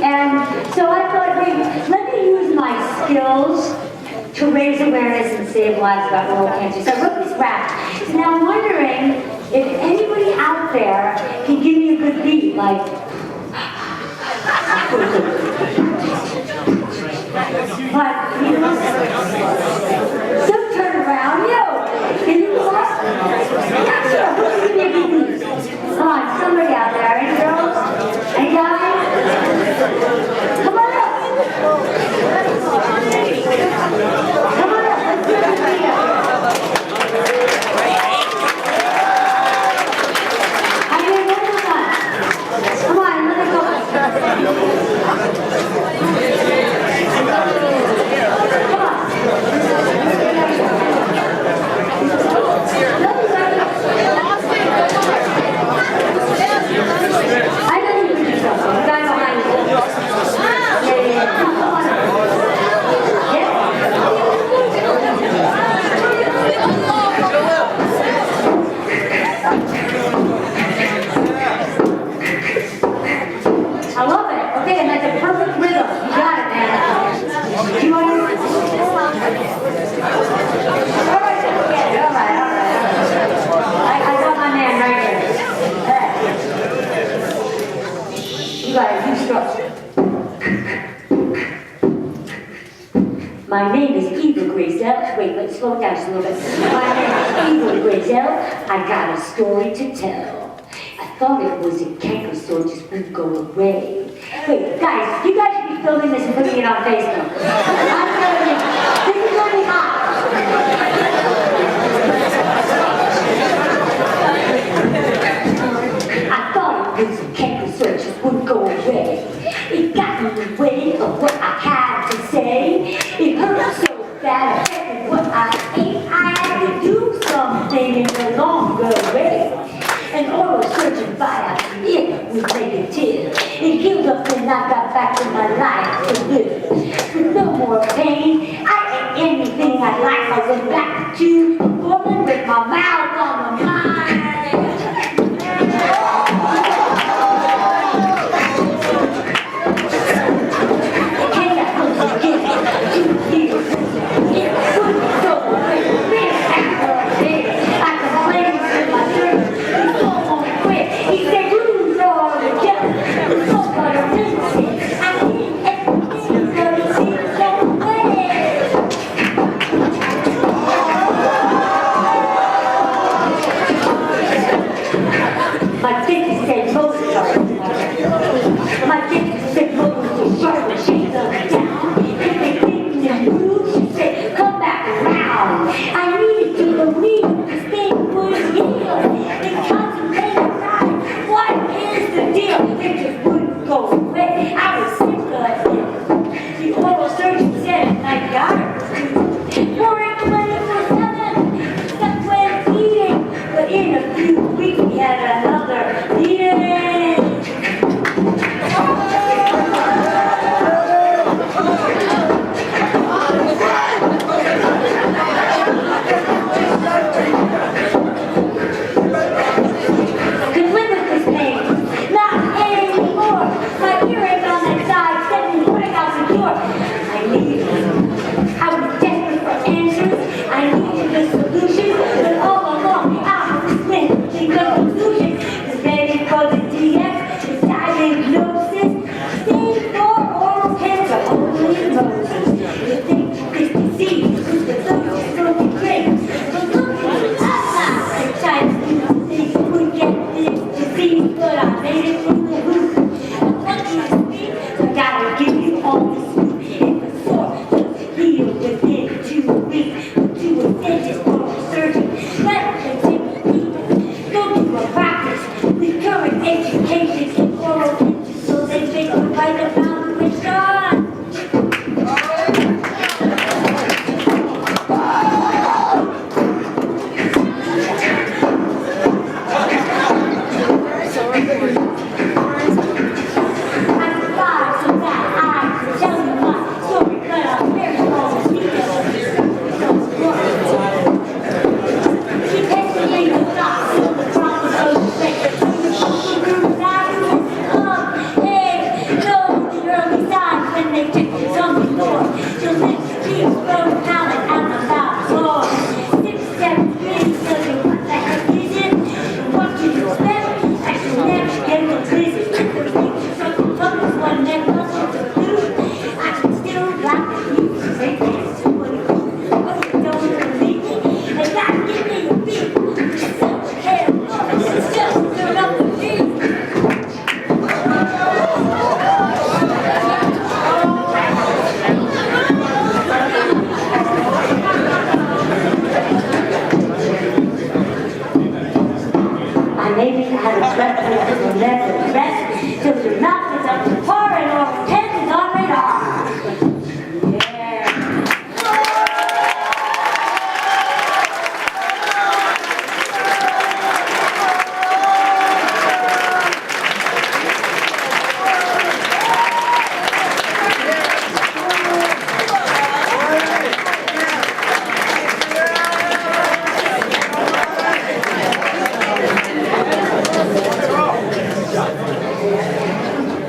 And so I thought, wait, let me use my skills to raise awareness and save lives about oral cancer. So I wrote this rap. So now I'm wondering if anybody out there can give me a good beat, like, but, you know, don't turn around, yo! Can you walk? Yeah, sure, who can give me a good beat? Come on, somebody out there, any girls? Any guys? Come on up! Come on up, let's do this video. I mean, one more time. Come on, another go. Come on. I know you can do something. The guy behind you. Yeah. Come on. I love it. Okay, and that's a perfect rhythm. You got it, man. Do you want to? All right. I got my man right here. You got it. You start. My name is Eva Grayzel. Wait, let's slow it down just a little bit. My name is Eva Grayzel. I got a story to tell. I thought it was a canker sore just wouldn't go away. Wait, guys, you guys should be filming this and putting it on Facebook. I'm telling you, this is gonna be hot. I thought it was a canker sore just wouldn't go away. It got in the way of what I had to say. It hurt so bad, affected what I ate. I had to do something in the longer way. An oral surgeon biopsy, it was negative. It healed up and I got back to my life to live. With no more pain, I ate anything I liked. I went back to a woman with my mouth on the mind. Can I again? 2 years. It couldn't go away. I complained to my church. He said, you know the devil. So what a reason. I need everything that is in the way.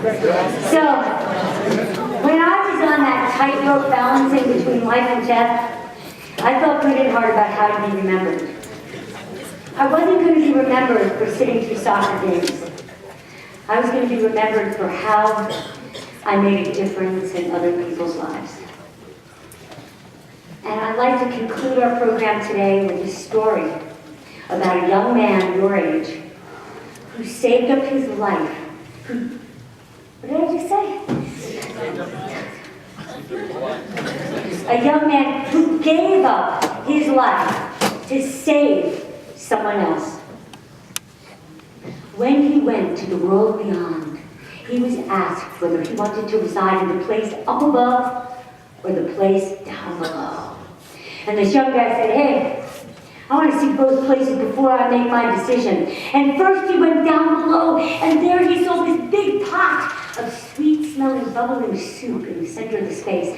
So, when I was on that tightrope balancing between life and death, I felt good and hard about how to be remembered. I wasn't going to be remembered for sitting through soccer games. I was going to be remembered for how I made a difference in other people's lives. And I'd like to conclude our program today with a story about a young man your age who saved up his life. What did I just say? A young man who gave up his life to save someone else. When he went to the world beyond, he was asked whether he wanted to reside in the place up above or the place down below. And this young guy said, hey, I want to see both places before I make my decision. And first he went down below, and there he saw this big pot of sweet-smelling, bubbling soup in the center of the space.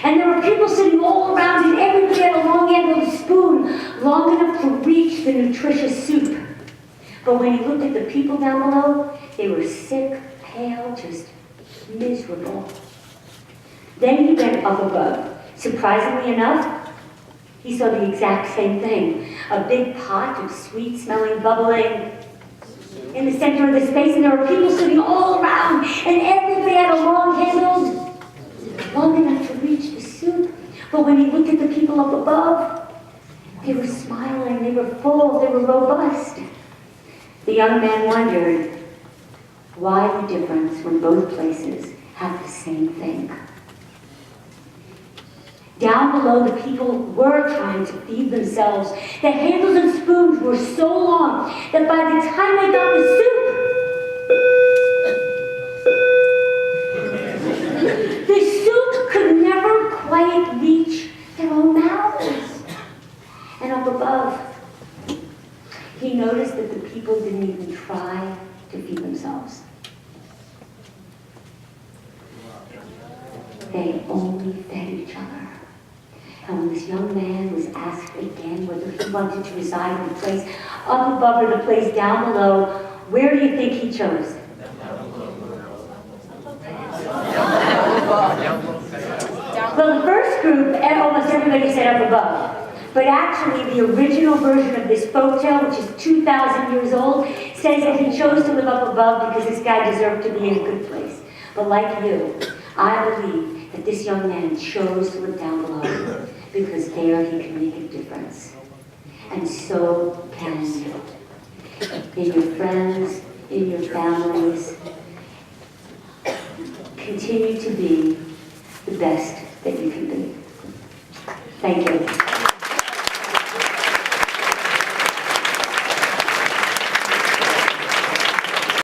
And there were people sitting all around, and everybody had a long handled spoon, long enough to reach the nutritious soup. But when he looked at the people down below, they were sick, pale, just miserable. Then he went up above. Surprisingly enough, he saw the exact same thing. A big pot of sweet-smelling, bubbling in the center of the space, and there were people sitting all around, and everybody had a long handle, long enough to reach the soup. But when he looked at the people up above, they were smiling, they were full, they were robust. The young man wondered, why the difference when both places have the same thing? Down below, the people were trying to feed themselves. The handles and spoons were so long that by the time they got the soup could never quite reach their own mouths. And up above, he noticed that the people didn't even try to feed themselves. They only fed each other. And when this young man was asked again whether he wanted to reside in the place up above or the place down below, where do you think he chose? Well, the first group, almost everybody said up above. But actually, the original version of this folktale, which is 2,000 years old, says that he chose to live up above because this guy deserved to be in a good place. But like you, I believe that this young man chose to live down below because there he can make a difference. And so can you. In your friends, in your families, continue to be the best that you can be. Thank you.